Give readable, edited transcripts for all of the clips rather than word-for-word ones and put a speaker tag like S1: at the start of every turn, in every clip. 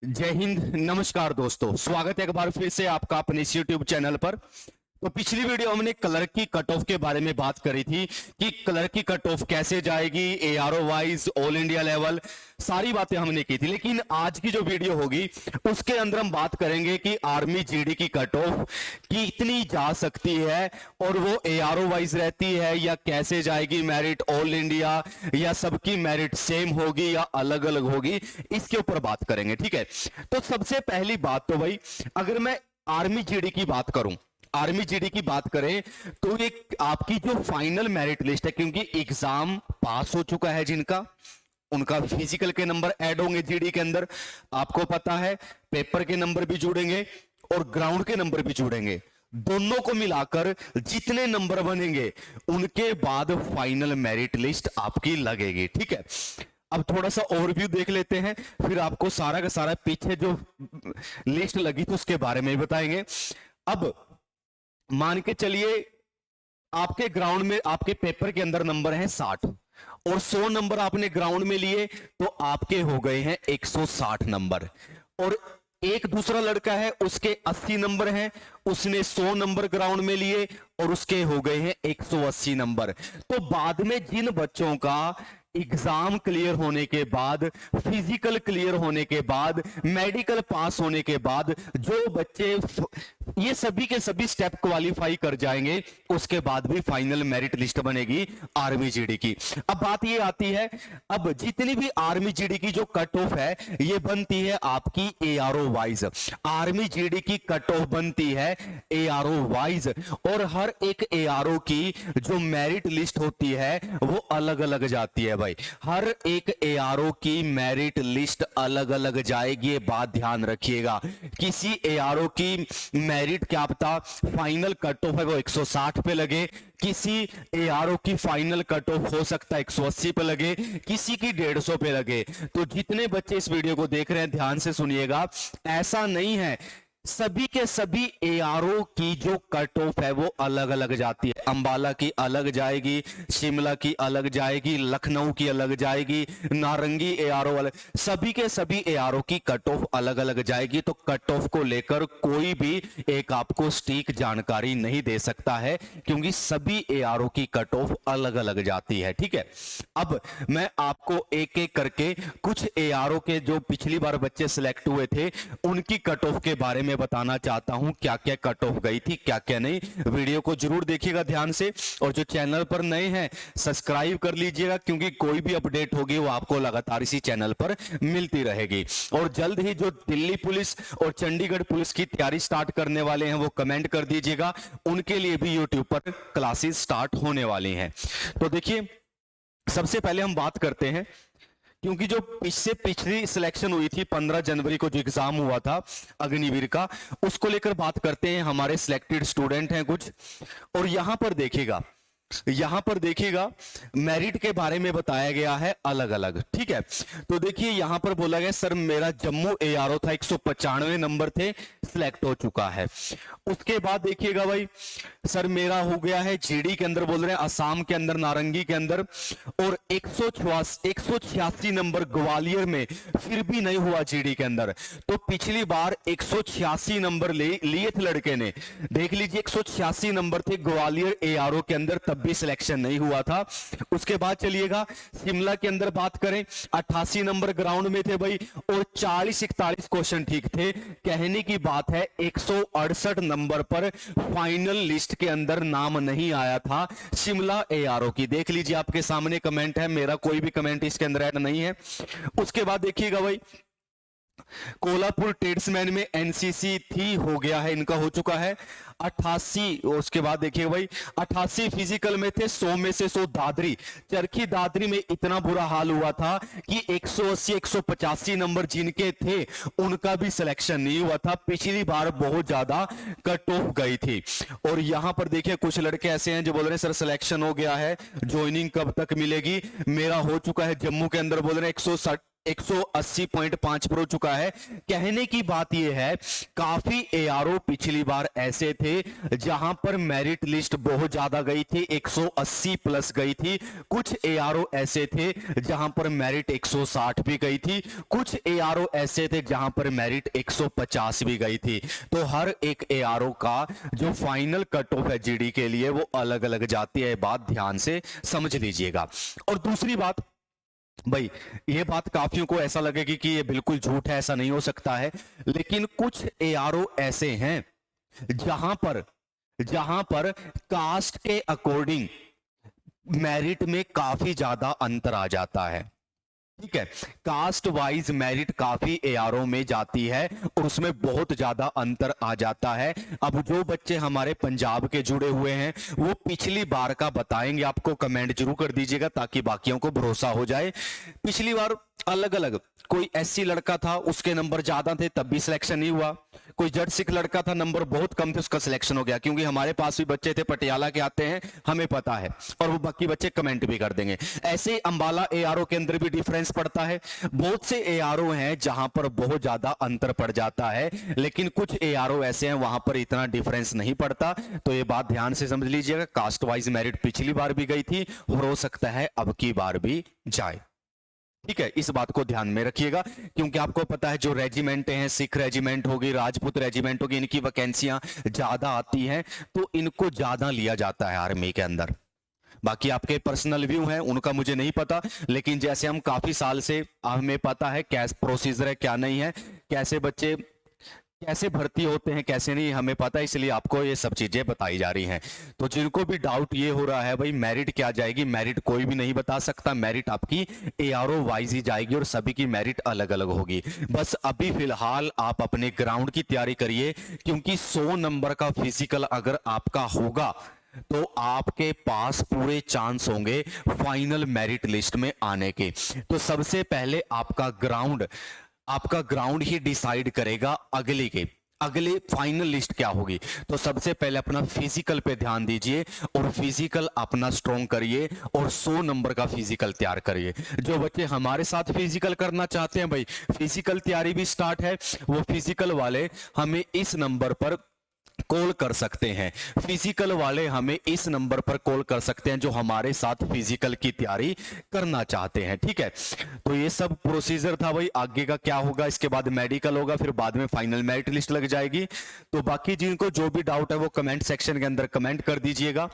S1: जय हिंद, नमस्कार दोस्तों। स्वागत है एक बार फिर से आपका अपने इस YouTube चैनल पर। तो पिछली वीडियो हमने कलर की कट ऑफ के बारे में बात करी थी कि कलर की कट ऑफ कैसे जाएगी, ARO wise, all India level, सारी बातें हमने की थी। लेकिन आज की जो वीडियो होगी उसके अंदर हम बात करेंगे कि आर्मी जीडी की कट ऑफ कितनी जा सकती है और वो एआरओ वाइज रहती है या कैसे जाएगी, मेरिट ऑल इंडिया या सबकी मेरिट सेम होगी या अलग अलग होगी, इसके ऊपर बात करेंगे। ठीक है, तो सबसे पहली बात तो भाई, अगर मैं आर्मी जीडी की बात करूं, आर्मी जीडी की बात करें तो एक आपकी जो फाइनल मेरिट लिस्ट है, क्योंकि एग्जाम पास हो चुका है जिनका, उनका फिजिकल के नंबर ऐड होंगे जीडी के अंदर, आपको पता है पेपर के नंबर भी जुड़ेंगे और ग्राउंड के नंबर भी जुड़ेंगे। दोनों को मिलाकर जितने नंबर बनेंगे उनके बाद फाइनल मेरिट लिस्ट आपकी लगेगी। ठीक है, अब थोड़ा सा ओवरव्यू देख लेते हैं, फिर आपको सारा का सारा पीछे जो लिस्ट लगी थी उसके बारे में बताएंगे। अब मान के चलिए आपके ग्राउंड में, आपके पेपर के अंदर नंबर है 60 और 100 नंबर आपने ग्राउंड में लिए तो आपके हो गए हैं 160 नंबर। और एक दूसरा लड़का है, उसके 80 नंबर हैं, उसने 100 नंबर ग्राउंड में लिए और उसके हो गए हैं 180 नंबर। तो बाद में जिन बच्चों का एग्जाम क्लियर होने के बाद, फिजिकल क्लियर होने के बाद, मेडिकल पास होने के बाद जो बच्चे ये सभी के सभी स्टेप क्वालिफाई कर जाएंगे, उसके बाद भी फाइनल मेरिट लिस्ट बनेगी आर्मी जीडी की। अब बात ये आती है, अब जितनी भी आर्मी जीडी की जो कट ऑफ है ये बनती है आपकी एआरओ वाइज। आर्मी जीडी की कट ऑफ बनती है एआरओ वाइज और हर एक एआरओ की जो मेरिट लिस्ट होती है वो अलग अलग जाती है भाई। हर एक एआरओ की मेरिट लिस्ट अलग अलग जाएगी, ये बात ध्यान रखिएगा। किसी एआरओ की मेरिट क्या पता फाइनल कट ऑफ है वो 160 पे लगे, किसी एआरओ की फाइनल कट ऑफ हो सकता है 180 पे लगे, किसी की 150 पे लगे। तो जितने बच्चे इस वीडियो को देख रहे हैं ध्यान से सुनिएगा, ऐसा नहीं है, सभी के सभी एआरओ की जो कट ऑफ है वो अलग अलग जाती है। अंबाला की अलग जाएगी, शिमला की अलग जाएगी, लखनऊ की अलग जाएगी, नारंगी एआरओ अलग, सभी के सभी एआरओ की कट ऑफ अलग अलग जाएगी। तो कट ऑफ को लेकर कोई भी एक आपको सटीक जानकारी नहीं दे सकता है, क्योंकि सभी एआरओ की कट ऑफ अलग अलग जाती है। ठीक है, अब मैं आपको एक एक करके कुछ एआरओ के जो पिछली बार बच्चे सिलेक्ट हुए थे उनकी कट ऑफ के बारे में बताना चाहता हूं, क्या क्या कट ऑफ गई थी, क्या क्या नहीं। वीडियो को जरूर देखिएगा ध्यान से, और जो चैनल पर नए हैं सब्सक्राइब कर लीजिएगा, क्योंकि कोई भी अपडेट होगी वो आपको लगातार इसी चैनल पर मिलती रहेगी। और जल्द ही जो दिल्ली पुलिस और चंडीगढ़ पुलिस की तैयारी स्टार्ट करने वाले हैं वो कमेंट कर दीजिएगा, उनके लिए भी यूट्यूब पर क्लासेस स्टार्ट होने वाली हैं। तो देखिए, सबसे पहले हम बात करते हैं, क्योंकि जो पिछली सिलेक्शन हुई थी 15 जनवरी को जो एग्जाम हुआ था अग्निवीर का, उसको लेकर बात करते हैं। हमारे सिलेक्टेड स्टूडेंट हैं कुछ, और यहां पर देखिएगा मेरिट के बारे में बताया गया है अलग अलग। ठीक है, तो देखिए यहां पर बोला गया सर मेरा जम्मू एआरओ था 195 नंबर थे, सिलेक्ट हो चुका है। उसके बाद देखिएगा भाई, सर मेरा हो गया है जीडी के अंदर, बोल रहे हैं असम के अंदर, नारंगी के अंदर, और 186 नंबर ग्वालियर में, फिर भी नहीं हुआ जीडी के अंदर। तो पिछली बार 186 नंबर लिए थे लड़के ने, देख लीजिए 186 नंबर थे ग्वालियर एआरओ के अंदर, तब भी सिलेक्शन नहीं हुआ था। उसके बाद चलिएगा शिमला के अंदर बात करें, 88 नंबर ग्राउंड में थे भाई, और 40-41 क्वेश्चन ठीक थे। कहने की बात है 168 नंबर पर फाइनल लिस्ट के अंदर नाम नहीं आया था शिमला एआरओ की। देख लीजिए आपके सामने कमेंट है, मेरा कोई भी कमेंट इसके अंदर ऐड नहीं है। उसके बाद देखिएगा भाई, कोल्हापुर ट्रेड्समैन में एनसीसी थी, हो गया है, इनका हो चुका है 88। उसके बाद देखिए भाई 88 फिजिकल में थे, 100 में से 100 दादरी, चरखी दादरी में इतना बुरा हाल हुआ था कि 180-185 नंबर जिनके थे उनका भी सिलेक्शन नहीं हुआ था। पिछली बार बहुत ज्यादा कट ऑफ गई थी। और यहां पर देखिए कुछ लड़के ऐसे हैं जो बोल रहे हैं सर सिलेक्शन हो गया है, ज्वाइनिंग कब तक मिलेगी। मेरा हो चुका है जम्मू के अंदर, बोल रहे हैं 180.5 पर हो चुका है। कहने की बात यह है काफी एआरओ पिछली बार ऐसे थे जहां पर मेरिट लिस्ट बहुत ज्यादा गई थी, 180 प्लस गई थी। कुछ एआरओ ऐसे थे जहां पर मेरिट 160 भी गई थी, कुछ एआरओ ऐसे थे जहां पर मेरिट 150 भी गई थी। तो हर एक एआरओ का जो फाइनल कट ऑफ है जीडी के लिए वो अलग अलग जाती है, बात ध्यान से समझ लीजिएगा। और दूसरी बात भाई, ये बात काफियों को ऐसा लगेगी कि ये बिल्कुल झूठ है, ऐसा नहीं हो सकता है, लेकिन कुछ एआरओ ऐसे हैं जहां पर कास्ट के अकॉर्डिंग मेरिट में काफी ज्यादा अंतर आ जाता है। ठीक है, कास्ट वाइज मेरिट काफी एआरओ में जाती है और उसमें बहुत ज्यादा अंतर आ जाता है। अब जो बच्चे हमारे पंजाब के जुड़े हुए हैं वो पिछली बार का बताएंगे आपको, कमेंट जरूर कर दीजिएगा ताकि बाकियों को भरोसा हो जाए। पिछली बार अलग अलग, कोई एससी लड़का था उसके नंबर ज्यादा थे तब भी सिलेक्शन नहीं हुआ, कोई जट सिख लड़का था नंबर बहुत कम थे उसका सिलेक्शन हो गया। क्योंकि हमारे पास भी बच्चे थे पटियाला के आते हैं, हमें पता है, और वो बाकी बच्चे कमेंट भी कर देंगे। ऐसे अंबाला एआरओ के अंदर भी डिफरेंस पड़ता है। बहुत से एआरओ हैं जहां पर बहुत ज्यादा अंतर पड़ जाता है, लेकिन कुछ एआरओ ऐसे हैं वहां पर इतना डिफरेंस नहीं पड़ता। तो ये बात ध्यान से समझ लीजिएगा, कास्ट वाइज मेरिट पिछली बार भी गई थी और हो सकता है अब की बार भी जाए। ठीक है, इस बात को ध्यान में रखिएगा, क्योंकि आपको पता है जो रेजिमेंट हैं, सिख रेजिमेंट होगी, राजपूत रेजिमेंट होगी, इनकी वैकेंसियां ज्यादा आती हैं तो इनको ज्यादा लिया जाता है आर्मी के अंदर। बाकी आपके पर्सनल व्यू हैं उनका मुझे नहीं पता, लेकिन जैसे हम काफी साल से, हमें पता है कैसे प्रोसीजर है क्या नहीं है, कैसे बच्चे कैसे भर्ती होते हैं कैसे नहीं, हमें पता है, इसलिए आपको ये सब चीजें बताई जा रही हैं। तो जिनको भी डाउट ये हो रहा है भाई मेरिट क्या जाएगी, मेरिट कोई भी नहीं बता सकता, मेरिट आपकी एआरओ वाइज ही जाएगी और सभी की मेरिट अलग अलग होगी। बस अभी फिलहाल आप अपने ग्राउंड की तैयारी करिए, क्योंकि 100 नंबर का फिजिकल अगर आपका होगा तो आपके पास पूरे चांस होंगे फाइनल मेरिट लिस्ट में आने के। तो सबसे पहले आपका ग्राउंड ही डिसाइड करेगा अगले फाइनल लिस्ट क्या होगी। तो सबसे पहले अपना फिजिकल पे ध्यान दीजिए और फिजिकल अपना स्ट्रॉन्ग करिए और 100 नंबर का फिजिकल तैयार करिए। जो बच्चे हमारे साथ फिजिकल करना चाहते हैं भाई, फिजिकल तैयारी भी स्टार्ट है, वो फिजिकल वाले हमें इस नंबर पर कॉल कर सकते हैं। फिजिकल वाले हमें इस नंबर पर कॉल कर सकते हैं जो हमारे साथ फिजिकल की तैयारी करना चाहते हैं। ठीक है, तो ये सब प्रोसीजर था भाई। आगे का क्या होगा, इसके बाद मेडिकल होगा, फिर बाद में फाइनल मेरिट लिस्ट लग जाएगी। तो बाकी जिनको जो भी डाउट है वो कमेंट सेक्शन के अंदर कमेंट कर दीजिएगा,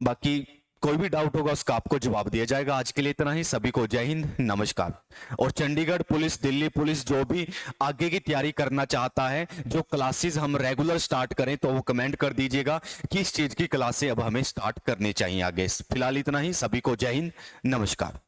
S1: बाकी कोई भी डाउट होगा उसका आपको जवाब दिया जाएगा। आज के लिए इतना ही, सभी को जय हिंद, नमस्कार। और चंडीगढ़ पुलिस, दिल्ली पुलिस जो भी आगे की तैयारी करना चाहता है, जो क्लासेस हम रेगुलर स्टार्ट करें, तो वो कमेंट कर दीजिएगा कि इस चीज की क्लासें अब हमें स्टार्ट करनी चाहिए आगे। फिलहाल इतना ही, सभी को जय हिंद, नमस्कार।